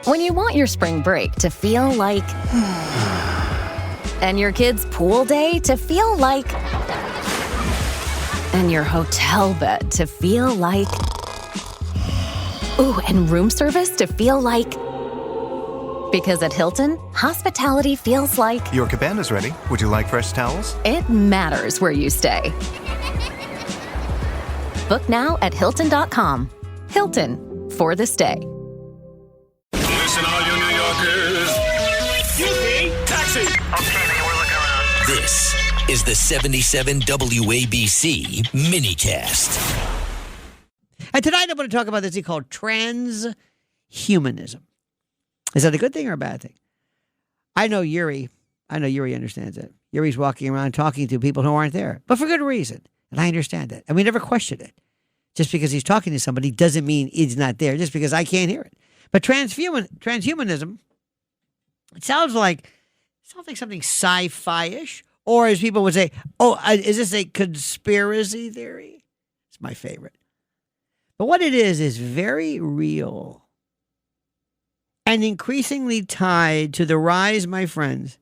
When you want your spring break to feel like... and your kids' pool day to feel like... and your hotel bed to feel like... ooh, and room service to feel like... because at Hilton, hospitality feels like... Your cabana's ready. Would you like fresh towels? It matters where you stay. Book now at Hilton.com. Hilton, for the stay. Listen, all you New Yorkers. Excuse me, taxi. Okay, man, we're looking around. This is the 77 WABC minicast. And tonight I'm going to talk about this thing called transhumanism. Is that a good thing or a bad thing? I know Yuri understands it. Yuri's walking around talking to people who aren't there, but for good reason. And I understand that. And we never question it. Just because he's talking to somebody doesn't mean he's not there, just because I can't hear it. But transhumanism, it sounds like something sci-fi-ish. Or as people would say, is this a conspiracy theory? It's my favorite. But what it is very real. And increasingly tied to the rise, my friends,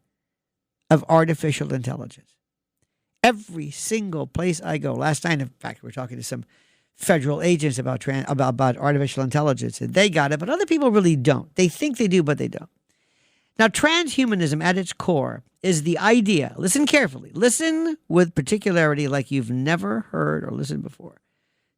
of artificial intelligence. Every single place I go. Last night, in fact, we were talking to some federal agents about artificial intelligence, and they got it, but other people really don't. They think they do, but they don't. Now, transhumanism at its core is the idea, listen carefully, listen with particularity like you've never heard or listened before.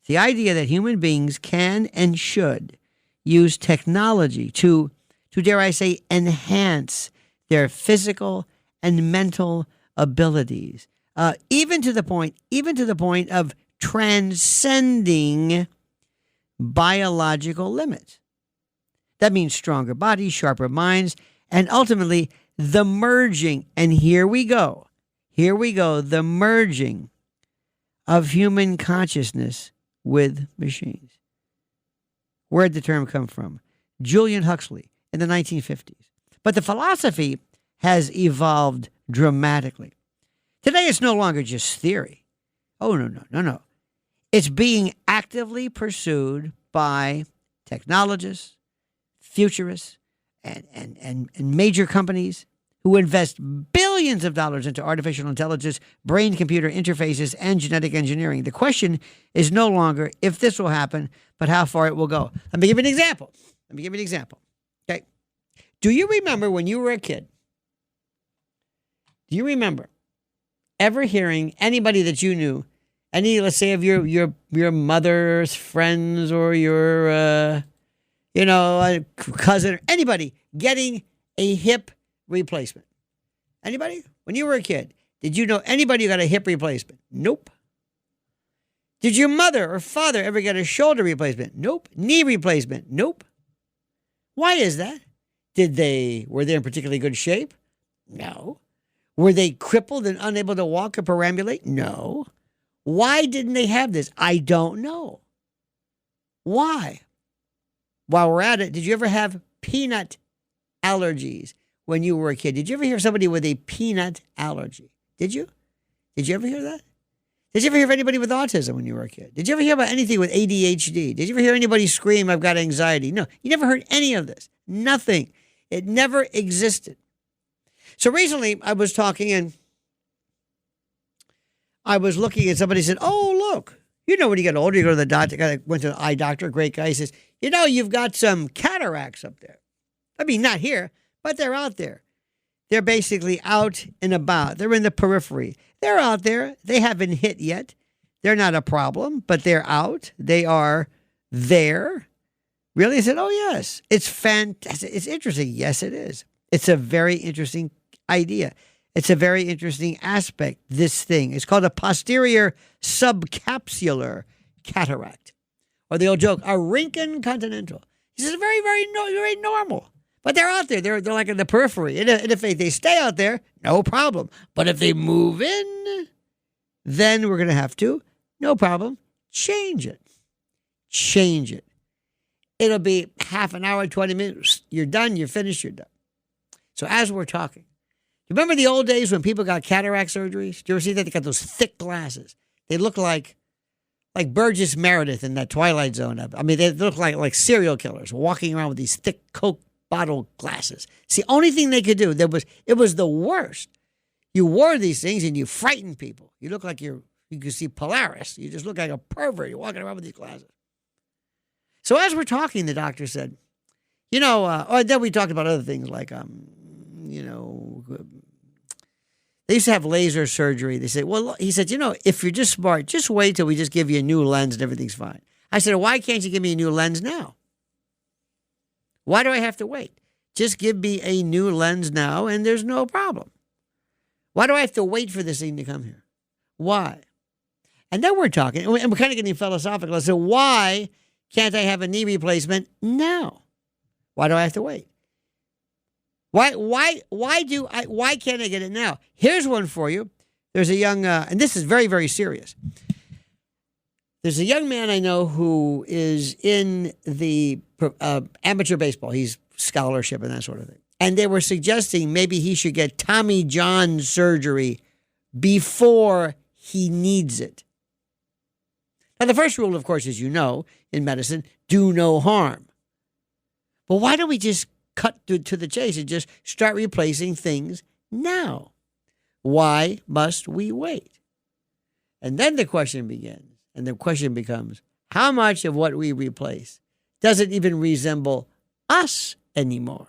It's the idea that human beings can and should use technology to dare I say, enhance their physical and mental abilities, even to the point of transcending biological limits. That means stronger bodies, sharper minds, and ultimately the merging, and here we go, the merging of human consciousness with machines. Where'd the term come from? Julian Huxley in the 1950s. But the philosophy has evolved dramatically. Today it's no longer just theory. Oh, no. It's being actively pursued by technologists, futurists, and major companies who invest billions of dollars into artificial intelligence, brain-computer interfaces, and genetic engineering. The question is no longer if this will happen, but how far it will go. Let me give you an example. Okay. Do you remember when you were a kid? Do you remember ever hearing anybody that you knew, let's say of your mother's friends or your, a cousin or anybody getting a hip replacement? Anybody? When you were a kid, did you know anybody who got a hip replacement? Nope. Did your mother or father ever get a shoulder replacement? Nope. Knee replacement? Nope. Why is that? Were they in particularly good shape? No. Were they crippled and unable to walk or perambulate? No. Why didn't they have this? I don't know. Why? While we're at it, did you ever have peanut allergies when you were a kid? Did you ever hear of somebody with a peanut allergy? Did you? Did you ever hear that? Did you ever hear of anybody with autism when you were a kid? Did you ever hear about anything with ADHD? Did you ever hear anybody scream, I've got anxiety? No, you never heard any of this. Nothing. It never existed. So recently I was talking and I was looking at somebody said, oh, look, when you get older, you go to the doctor. I went to an eye doctor, a great guy. He says, you've got some cataracts up there. I mean, not here, but they're out there. They're basically out and about. They're in the periphery. They're out there. They haven't hit yet. They're not a problem, but they're out. They are there. Really? I said, oh, yes. It's fantastic. It's interesting. Yes, it is. It's a very interesting idea. It's a very interesting aspect, this thing. It's called a posterior subcapsular cataract. Or the old joke, a Rinkin continental. He says, very, very normal. But they're out there. They're like in the periphery. And if they stay out there, no problem. But if they move in, then we're going to have to, no problem, change it. It'll be half an hour, 20 minutes. You're done. You're finished. You're done. So as we're talking, you remember the old days when people got cataract surgeries? Do you ever see that? They got those thick glasses. They look like Burgess Meredith in that Twilight Zone. I mean, they look like serial killers walking around with these thick Coke bottle glasses. It's the only thing they could do. It was the worst. You wore these things and you frightened people. You look like you could see Polaris. You just look like a pervert. You're walking around with these glasses. So as we're talking, the doctor said, then we talked about other things like, they used to have laser surgery. They said, he said, if you're just smart, just wait till we just give you a new lens and everything's fine. I said, why can't you give me a new lens now? Why do I have to wait? Just give me a new lens now and there's no problem. Why do I have to wait for this thing to come here? Why? And then we're talking, and we're kind of getting philosophical. I said, why can't I have a knee replacement now? Why do I have to wait? Why can't I get it now? Here's one for you. There's a young, and this is very, very serious. There's a young man I know who is in the amateur baseball. He's scholarship and that sort of thing. And they were suggesting maybe he should get Tommy John surgery before he needs it. Now, the first rule, of course, as you know, in medicine, do no harm. But why don't we just cut to the chase and just start replacing things now? Why must we wait? And then the question begins. And the question becomes, how much of what we replace doesn't even resemble us anymore?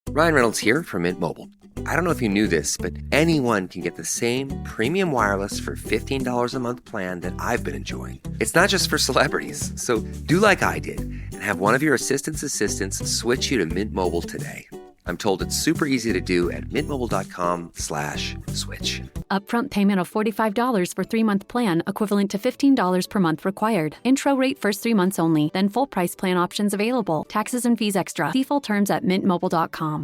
Ryan Reynolds here from Mint Mobile. I don't know if you knew this, but anyone can get the same premium wireless for $15 a month plan that I've been enjoying. It's not just for celebrities. So do like I did and have one of your assistants switch you to Mint Mobile today. I'm told it's super easy to do at mintmobile.com/switch. Upfront payment of $45 for 3-month plan, equivalent to $15 per month required. Intro rate first 3 months only, then full price plan options available. Taxes and fees extra. See full terms at mintmobile.com.